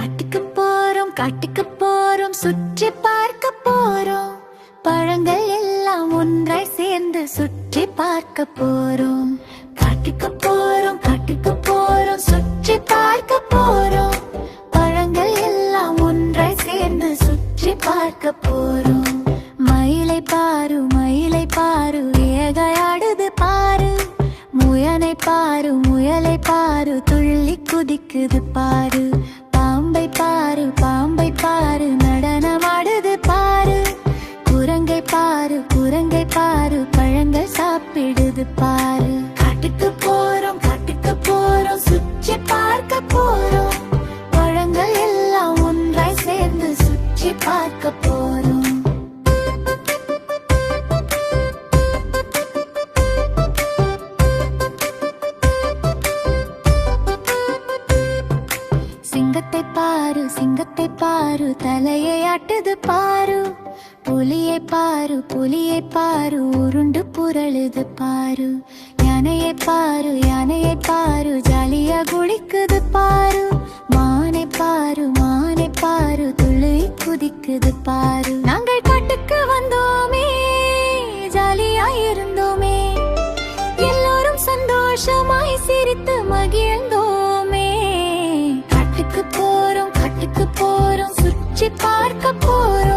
காட்டுக்கு போறோம் சுற்றி பார்க்க போறோம். பழங்கள் எல்லாம் ஒன்றாய் சேர்ந்து சுற்றி பார்க்க போறோம். காட்டுக்கு போறோம் சுற்றி பார்க்க போறோம். பழங்கள் எல்லாம் ஒன்றாய் சேர்ந்து சுற்றி பார்க்க போறோம். மயிலை பாரு ஏகையாடுது பாரு. முயலை பாரு துள்ளி குதிக்குது பாரு. பாம்பை பாரு நடனமாடுது பாரு. குரங்கை பாரு பழங்கள் சாப்பிடுது பாரு. காட்டுக்கு போறோம் சுற்றி பார்க்க போறோம். பழங்கள் எல்லாம் ஒன்றாய் சேர்ந்து சுற்றி பார்க்க போறோம். சிங்கத்தை பாரு தலையை ஆட்டுது பாரு. புலியை பாரு உருண்டு புரளுது பாரு. யானையை பாரு ஜாலியா குளிக்குது பாரு. மானை பாரு துள்ளி குதிக்குது பாரு. நாங்கள் காட்டுக்கு வந்தோமே, ஜாலியா இருந்தோமே, எல்லோரும் சந்தோஷமாய் சிரித்து மகிழ்ந்தோமே. காட்டுக்கு போறோம் சுற்றி பார்க்க போறோம்.